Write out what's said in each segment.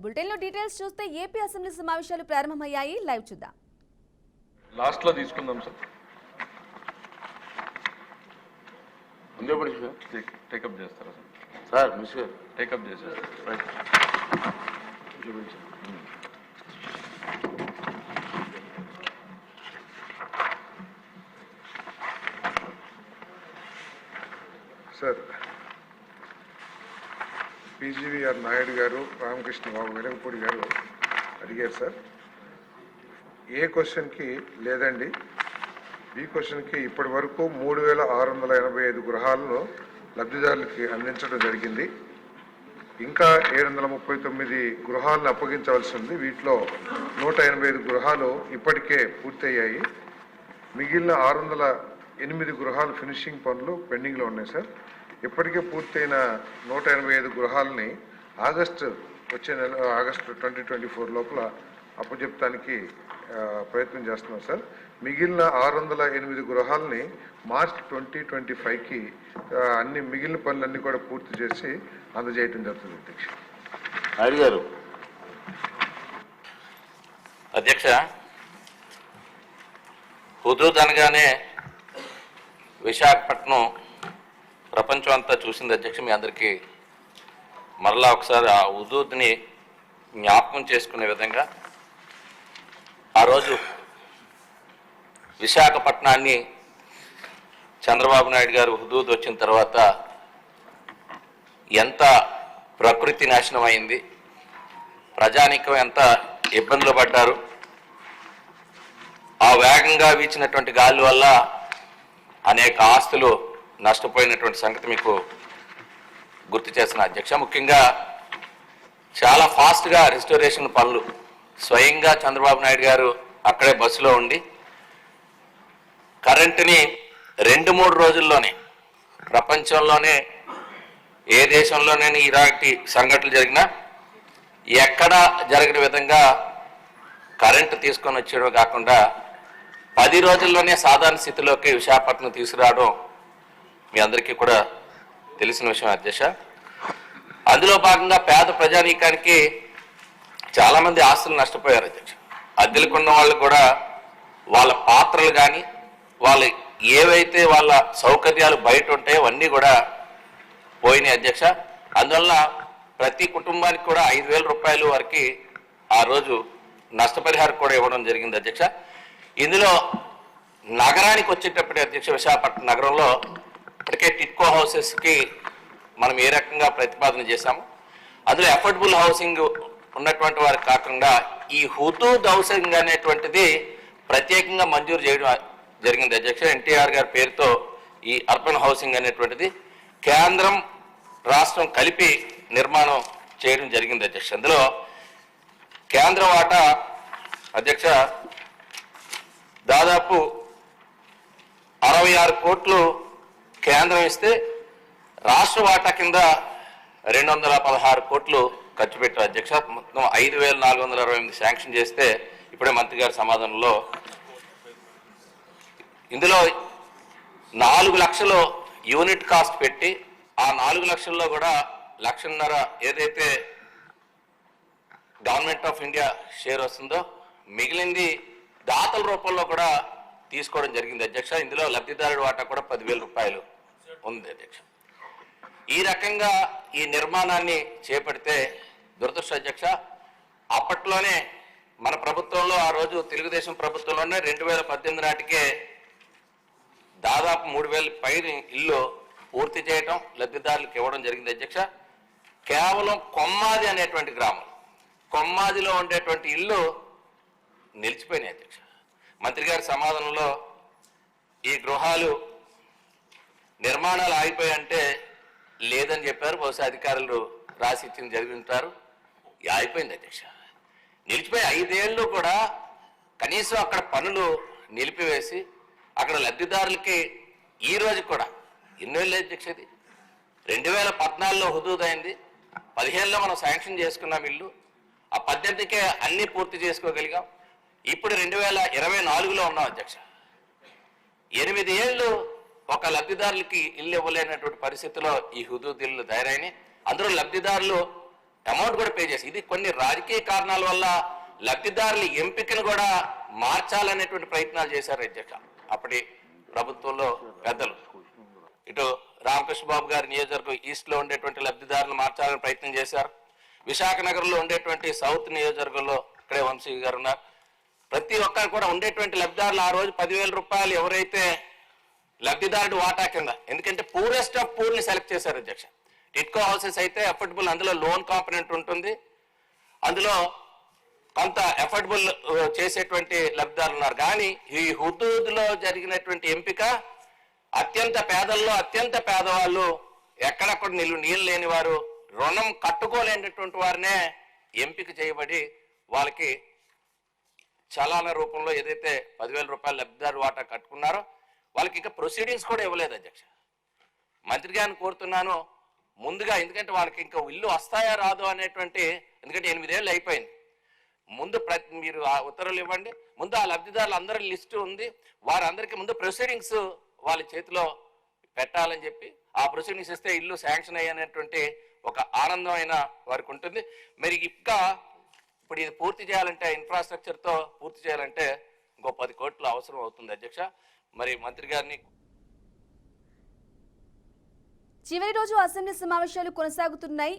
బులెటిన్లో డీటెయిల్స్ చూస్తే AP assembly సమావేశాలు ప్రారంభమయ్యాయి. లైవ్ చూద్దాం. లాస్ట్ లో తీసుకుందాం సార్. టేకప్ చేస్తారా సార్? మిస్టర్ టేకప్ చేశారు. రైట్. సార్, పీజీవీఆర్ నాయుడు గారు, రామకృష్ణ బాబు, వెలగపూడి గారు అడిగారు సార్. ఏ క్వశ్చన్కి లేదండి, బి క్వశ్చన్కి ఇప్పటి వరకు 3685 గృహాలను లబ్ధిదారులకి అందించడం జరిగింది. ఇంకా 739 గృహాలను అప్పగించవలసి ఉంది. వీటిలో 185 గృహాలు ఇప్పటికే పూర్తయ్యాయి. మిగిలిన 608 గృహాలు ఫినిషింగ్ పనులు పెండింగ్లో ఉన్నాయి సార్. ఇప్పటికే పూర్తయిన 185 గృహాలని వచ్చే నెల ఆగస్టు 2024 లోపల అప్పచెప్పడానికి ప్రయత్నం చేస్తున్నాం సార్. మిగిలిన 608 గృహాలని మార్చ్ 2025కి అన్ని మిగిలిన పనులన్నీ కూడా పూర్తి చేసి అందజేయటం జరుగుతుంది. అధ్యక్ష నాయుడు గారు. అధ్యక్ష, హుదూద్ అనగానే విశాఖపట్నం ప్రపంచం అంతా చూసింది అధ్యక్ష. మీ అందరికీ మరలా ఒకసారి ఆ హుదూద్ని జ్ఞాపకం చేసుకునే విధంగా ఆ రోజు విశాఖపట్నాన్ని చంద్రబాబు నాయుడు గారు హుదూద్ వచ్చిన తర్వాత ఎంత ప్రకృతి నాశనం అయింది, ప్రజానీకం ఎంత ఇబ్బందులు పడ్డారు, ఆ వేగంగా వీచినటువంటి గాలి వల్ల అనేక ఆస్తులు నష్టపోయినటువంటి సంగతి మీకు గుర్తు చేసిన అధ్యక్ష. ముఖ్యంగా చాలా ఫాస్ట్గా రెస్టోరేషన్ పనులు స్వయంగా చంద్రబాబు నాయుడు గారు అక్కడే బస్సులో ఉండి కరెంటుని 2-3 రోజుల్లోనే, ప్రపంచంలోనే ఏ దేశంలోనే ఇలాంటి సంఘటనలు జరిగినా ఎక్కడా జరగని విధంగా కరెంటు తీసుకొని వచ్చేయడం కాకుండా 10 రోజుల్లోనే సాధారణ స్థితిలోకి విశాఖపట్నం తీసుకురావడం మీ అందరికీ కూడా తెలిసిన విషయం అధ్యక్ష. అందులో భాగంగా పేద ప్రజానీకానికి చాలామంది ఆస్తులు నష్టపోయారు అధ్యక్ష. అద్దెలకున్న వాళ్ళు కూడా వాళ్ళ పాత్రలు కానీ వాళ్ళు ఏవైతే వాళ్ళ సౌకర్యాలు బయట ఉంటాయో అవన్నీ కూడా పోయినాయి అధ్యక్ష. అందువల్ల ప్రతి కుటుంబానికి కూడా 5,000 రూపాయలు వరకు ఆ రోజు నష్టపరిహారం కూడా ఇవ్వడం జరిగింది అధ్యక్ష. ఇందులో నగరానికి వచ్చేటప్పుడు అధ్యక్ష, విశాఖపట్నం నగరంలో ఇప్పటికే టిట్కో హౌసెస్కి మనం ఏ రకంగా ప్రతిపాదన చేశాము, అందులో అఫోర్డబుల్ హౌసింగ్ ఉన్నటువంటి వారు కాకుండా ఈ హుదూద్ హౌసింగ్ అనేటువంటిది ప్రత్యేకంగా మంజూరు చేయడం జరిగింది అధ్యక్ష. ఎన్టీఆర్ గారి పేరుతో ఈ అర్బన్ హౌసింగ్ అనేటువంటిది కేంద్రం రాష్ట్రం కలిపి నిర్మాణం చేయడం జరిగింది అధ్యక్ష. అందులో కేంద్ర వాటా అధ్యక్ష దాదాపు 66 కోట్లు కేంద్రం ఇస్తే రాష్ట్ర వాటా కింద 216 కోట్లు ఖర్చు పెట్టారు అధ్యక్ష. మొత్తం 5,428 శాంక్షన్ చేస్తే ఇప్పుడే మంత్రి గారి సమాధానంలో ఇందులో 4 లక్షలు యూనిట్ కాస్ట్ పెట్టి ఆ 4 లక్షల్లో కూడా 1,50,000 ఏదైతే గవర్నమెంట్ ఆఫ్ ఇండియా షేర్ వస్తుందో మిగిలింది దాతల రూపంలో కూడా తీసుకోవడం జరిగింది అధ్యక్ష. ఇందులో లబ్ధిదారుడి వాటా కూడా 10,000 రూపాయలు ఉంది అధ్యక్ష. ఈ రకంగా ఈ నిర్మాణాన్ని చేపడితే దురదృష్టం అధ్యక్ష, అప్పట్లోనే మన ప్రభుత్వంలో ఆ రోజు తెలుగుదేశం ప్రభుత్వంలోనే 2018 నాటికే దాదాపు 3,000 పైన ఇల్లు పూర్తి చేయటం లబ్ధిదారులకు ఇవ్వడం జరిగింది అధ్యక్ష. కేవలం కొమ్మాది అనేటువంటి గ్రామం, కొమ్మాదిలో ఉండేటువంటి ఇల్లు నిలిచిపోయినాయి అధ్యక్ష. మంత్రి గారి సమాధానంలో ఈ గృహాలు నిర్మాణాలు ఆగిపోయాయంటే లేదని చెప్పారు. బహుశా అధికారులు రాసి ఇచ్చింది జరిగి ఉంటారు. ఆగిపోయింది అధ్యక్ష. నిలిచిపోయి 5 ఏళ్ళు కూడా కనీసం అక్కడ పనులు నిలిపివేసి అక్కడ లబ్ధిదారులకి ఈ రోజు కూడా ఎన్నేళ్ళు అధ్యక్ష, ఇది 2014లో హుదూద్ అయింది, 15లో మనం శాంక్షన్ చేసుకున్నాం ఇల్లు, ఆ 18కే అన్ని పూర్తి చేసుకోగలిగాం. ఇప్పుడు 2024లో ఉన్నాం అధ్యక్ష. 8 ఏళ్ళు ఒక లబ్ధిదారులకి ఇల్లు ఇవ్వలేనటువంటి పరిస్థితిలో ఈ హుదూద్ ఇల్లు తయారైనాయి. అందులో లబ్ధిదారులు అమౌంట్ కూడా పే చేసి ఇది కొన్ని రాజకీయ కారణాల వల్ల లబ్ధిదారుల ఎంపికను కూడా మార్చాలనేటువంటి ప్రయత్నాలు చేశారు అధ్యక్ష అప్పటి ప్రభుత్వంలో పెద్దలు. ఇటు రామకృష్ణ బాబు గారి నియోజకవర్గం ఈస్ట్ లో ఉండేటువంటి లబ్ధిదారులు మార్చాలని ప్రయత్నం చేశారు. విశాఖ నగరంలో ఉండేటువంటి సౌత్ నియోజకవర్గంలో ఇక్కడే వంశీ గారు ఉన్నారు. ప్రతి ఒక్కరు కూడా ఉండేటువంటి లబ్ధిదారులు ఆ రోజు 10,000 రూపాయలు ఎవరైతే లబ్ధిదారుడు వాటా కింద, ఎందుకంటే పూరెస్ట్ ఆఫ్ పూర్ ని సెలెక్ట్ చేశారు అధ్యక్ష. టిట్కో హౌసెస్ అయితే అఫోర్డబుల్, అందులో లోన్ కాంపనెంట్ ఉంటుంది, అందులో కొంత అఫోర్డబుల్ చేసేటువంటి లబ్ధిదారులు ఉన్నారు. కానీ ఈ హుదూద్లో జరిగినటువంటి ఎంపిక అత్యంత పేదల్లో అత్యంత పేదవాళ్ళు, ఎక్కడక్కడ నీళ్ళు లేని వారు, రుణం కట్టుకోలేనటువంటి వారినే ఎంపిక చేయబడి వాళ్ళకి చలాన రూపంలో ఏదైతే 10,000 రూపాయలు లబ్ధిదారు వాటా కట్టుకున్నారో వాళ్ళకి ఇంకా ప్రొసీడింగ్స్ కూడా ఇవ్వలేదు అధ్యక్ష. మంత్రి గారిని కోరుతున్నాను ముందుగా, ఎందుకంటే వాళ్ళకి ఇంకా ఇల్లు వస్తాయా రాదు అనేటువంటి, ఎందుకంటే 8 ఏళ్ళు అయిపోయింది, ముందు మీరు ఆ ఉత్తర్వులు ఇవ్వండి. ముందు ఆ లబ్ధిదారులు అందరి లిస్టు ఉంది, వారందరికీ ముందు ప్రొసీడింగ్స్ వాళ్ళ చేతిలో పెట్టాలని చెప్పి ఆ ప్రొసీడింగ్స్ ఇస్తే ఇల్లు శాంక్షన్ అయ్యేటువంటి ఒక ఆనందమైన వారికి ఉంటుంది. మరి ఇంకా ఇప్పుడు ఇది పూర్తి చేయాలంటే ఇన్ఫ్రాస్ట్రక్చర్తో పూర్తి చేయాలంటే ఇంకో 10 కోట్లు అవసరం అవుతుంది అధ్యక్ష. మరి మంత్రి గారిని చివరి రోజు అసెంబ్లీ సమావేశాలు కొనసాగుతున్నాయి.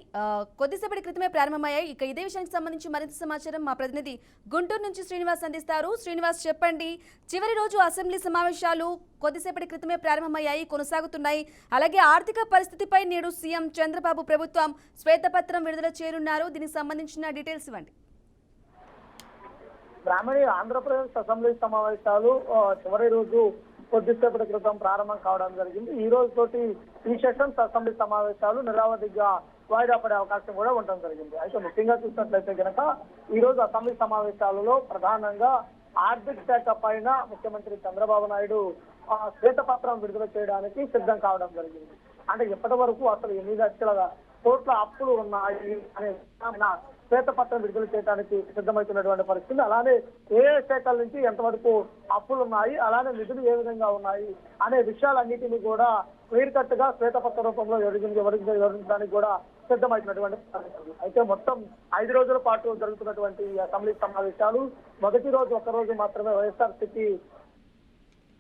కొద్దిసేపటి క్రితమే ప్రారంభమయ్యాయి. ఇక ఇదే విషయానికి సంబంధించి మరింత సమాచారం మా ప్రతినిధి గుంటూరు నుంచి శ్రీనివాస్ అందిస్తారు. శ్రీనివాస్, చెప్పండి, చివరి రోజు అసెంబ్లీ సమావేశాలు కొద్దిసేపటి క్రితమే ప్రారంభమయ్యాయి, కొనసాగుతున్నాయి. అలాగే ఆర్థిక పరిస్థితిపై నేడు సీఎం చంద్రబాబు ప్రభుత్వం శ్వేతపత్రం విడుదల చేయనున్నారు. దీనికి సంబంధించిన డీటెయిల్స్ ఇవ్వండి. బ్రాహ్మణి ఆంధ్రప్రదేశ్ అసెంబ్లీ సమావేశాలు చివరి రోజు కొద్దిసేపటి క్రితం ప్రారంభం కావడం జరిగింది. ఈ రోజు తోటి ఈ సెషన్స్ అసెంబ్లీ సమావేశాలు నిరావధిగా వాయిదా పడే అవకాశం కూడా ఉండడం జరిగింది. అయితే ముఖ్యంగా చూసినట్లయితే కనుక ఈ రోజు అసెంబ్లీ సమావేశాలలో ప్రధానంగా ఆర్థిక శాఖ పైన ముఖ్యమంత్రి చంద్రబాబు నాయుడు శ్వేతపత్రం విడుదల చేయడానికి సిద్ధం కావడం జరిగింది. అంటే ఇప్పటి వరకు అసలు 8 లక్షల కోట్ల అప్పులు ఉన్నాయి అనే శ్వేతపత్రం విడుదల చేయడానికి సిద్ధమవుతున్నటువంటి పరిస్థితి. అలానే ఏ శాఖల నుంచి ఎంతవరకు అప్పులు ఉన్నాయి, అలానే నిధులు ఏ విధంగా ఉన్నాయి అనే విషయాలన్నిటినీ కూడా క్లియర్ కట్ గా శ్వేతపత్ర రూపంలో వివరించడానికి కూడా సిద్ధమవుతున్నటువంటి పరిస్థితి. అయితే మొత్తం 5 రోజుల పాటు జరుగుతున్నటువంటి అసెంబ్లీ సమావేశాలు మొదటి రోజు 1 రోజు మాత్రమే వైఎస్ఆర్సీపీ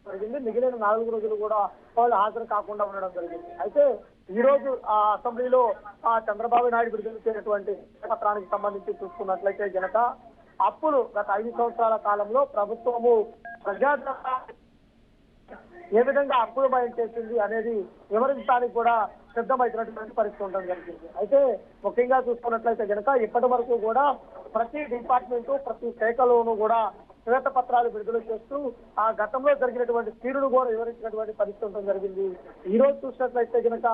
జరిగింది, మిగిలిన 4 రోజులు కూడా వాళ్ళు హాజరు కాకుండా ఉండడం జరిగింది. అయితే ఈ రోజు ఆ అసెంబ్లీలో చంద్రబాబు నాయుడు విడుదల చేసినటువంటి పత్రానికి సంబంధించి చూసుకున్నట్లయితే గనక అప్పులు గత 5 సంవత్సరాల కాలంలో ప్రభుత్వము ప్రజాధన ఏ విధంగా అప్పులు భయం చేసింది అనేది వివరించడానికి కూడా సిద్ధమైనటువంటి పరిస్థితి ఉండడం జరిగింది. అయితే ముఖ్యంగా చూసుకున్నట్లయితే గనక ఇప్పటి వరకు కూడా ప్రతి డిపార్ట్మెంట్ ప్రతి శాఖలోనూ కూడా శ్వేతపత్రాలు విడుదల చేస్తూ ఆ గతంలో జరిగినటువంటి తీరును కూడా వివరించినటువంటి పరిస్థితి ఉండడం జరిగింది. ఈ రోజు చూసినట్లయితే కనుక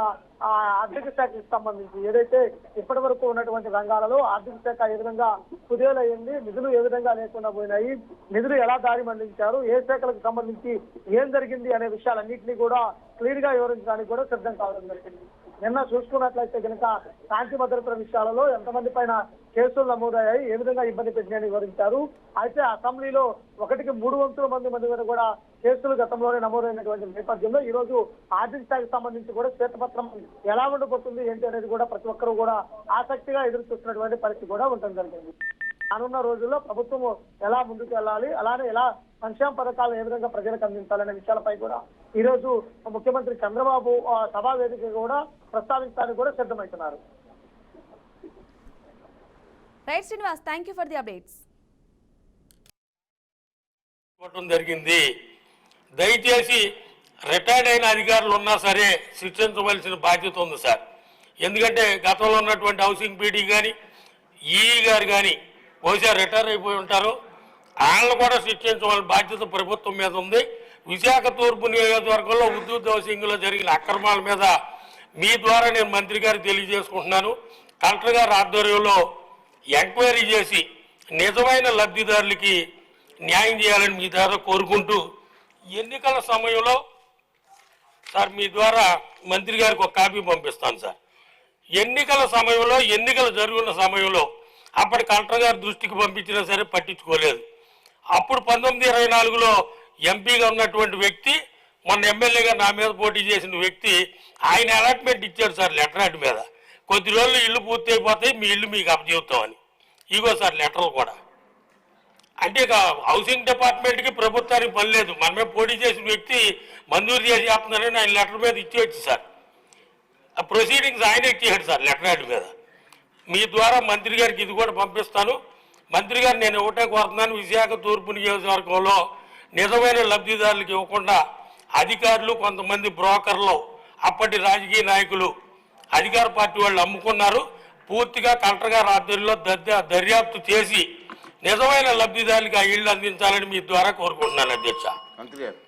ఆ ఆర్థిక శాఖకు సంబంధించి ఏదైతే ఇప్పటి వరకు ఉన్నటువంటి రంగాలలో ఆర్థిక శాఖ ఏ విధంగా కుదేలయ్యింది, నిధులు ఏ విధంగా లేకుండా పోయినాయి, నిధులు ఎలా దారి మళ్లించారు, ఏ శాఖలకు సంబంధించి ఏం జరిగింది అనే విషయాలన్నింటినీ కూడా క్లియర్ గా వివరించడానికి కూడా సిద్ధం కావడం జరిగింది. నిన్న చూసుకున్నట్లయితే కనుక శాంతి భద్రతల విషయాలలో ఎంతమంది పైన కేసులు నమోదయ్యాయి, ఏ విధంగా ఇబ్బంది పెట్టినాయని వివరించారు. అయితే అసెంబ్లీలో 1కి 3 వంతుల మంది మీద కూడా కేసులు గతంలోనే నమోదైనటువంటి నేపథ్యంలో ఈ రోజు ఆర్థిక శాఖకు సంబంధించి కూడా శ్వేతపత్రం ఎలా ఉండబోతుంది ఏంటి అనేది కూడా ప్రతి ఒక్కరూ కూడా ఆసక్తిగా ఎదురు చూస్తున్నటువంటి పరిస్థితి కూడా ఉండడం జరిగింది. రానున్న రోజుల్లో ప్రభుత్వం ఎలా ముందుకు వెళ్ళాలి, అలానే ఎలా సంక్షేమ పథకాలు ఏ విధంగా ప్రజలకు అందించాలనే విషయాలపై కూడా ఈ రోజు ముఖ్యమంత్రి చంద్రబాబు సభా వేదిక కూడా ప్రస్తావించడానికి కూడా సిద్ధమవుతున్నారు. Right Srinivas, thank you for the updates. జరిగింది. దయచేసి రిటైర్డ్ అయిన అధికారులు ఉన్నా సరే శిక్షించవలసిన బాధ్యత ఉంది సార్. ఎందుకంటే గతంలో ఉన్నటువంటి హౌసింగ్ పీడీ కానీ ఈఈ గారు కానీ బహుశా రిటైర్ అయిపోయి ఉంటారు, వాళ్ళని కూడా శిక్షించవలసిన బాధ్యత ప్రభుత్వం మీద ఉంది. విశాఖ తూర్పు నియోజకవర్గంలో విద్యుత్ హౌసింగ్లో జరిగిన అక్రమాల మీద మీ ద్వారా నేను మంత్రి గారికి తెలియజేసుకుంటున్నాను. కలెక్టర్ గారి ఆధ్వర్యంలో ఎంక్వైరీ చేసి నిజమైన లబ్ధిదారులకి న్యాయం చేయాలని మీ ద్వారా కోరుకుంటూ, ఎన్నికల సమయంలో సార్ మీ ద్వారా మంత్రి గారికి ఒక కాపీ పంపిస్తాను సార్. ఎన్నికల సమయంలో ఎన్నికలు జరుగుతున్న సమయంలో అప్పటి కలెక్టర్ గారి దృష్టికి పంపించినా సరే పట్టించుకోలేదు. అప్పుడు 1924లో ఎంపీగా ఉన్నటువంటి వ్యక్తి మొన్న ఎమ్మెల్యేగా నా మీద పోటీ చేసిన వ్యక్తి ఆయన అలాట్మెంట్ ఇచ్చాడు సార్ లెటర్ హెడ్ మీద. కొద్ది రోజులు ఇల్లు పూర్తి అయిపోతాయి, మీ ఇల్లు మీకు అప్పచెబుతామని. ఇగో సార్ లెటర్లు కూడా. అంటే ఇక హౌసింగ్ డిపార్ట్మెంట్కి ప్రభుత్వానికి పని లేదు, మనమే పోటీ చేసిన వ్యక్తి మంజూరు చేసి చెప్తున్నారని ఆయన లెటర్ మీద ఇచ్చేయచ్చు సార్. ఆ ప్రొసీడింగ్స్ ఆయన ఇచ్చేసాడు సార్ లెటర్ హెడ్ మీద. మీ ద్వారా మంత్రి గారికి ఇది కూడా పంపిస్తాను. మంత్రి గారు నేను ఒకటే కోరుతున్నాను, విశాఖ తూర్పు నియోజకవర్గంలో నిజమైన లబ్ధిదారులకు ఇవ్వకుండా అధికారులు, కొంతమంది బ్రోకర్లు, అప్పటి రాజకీయ నాయకులు, అధికార పార్టీ వాళ్ళు అమ్ముకున్నారు. పూర్తిగా కలెక్టర్ గారి ఆధ్వర్యంలో దర్యాప్తు చేసి నిజమైన లబ్ధిదారులకు ఆ ఇళ్లు అందించాలని మీ ద్వారా కోరుకుంటున్నాను అధ్యక్ష. మంత్రి గారు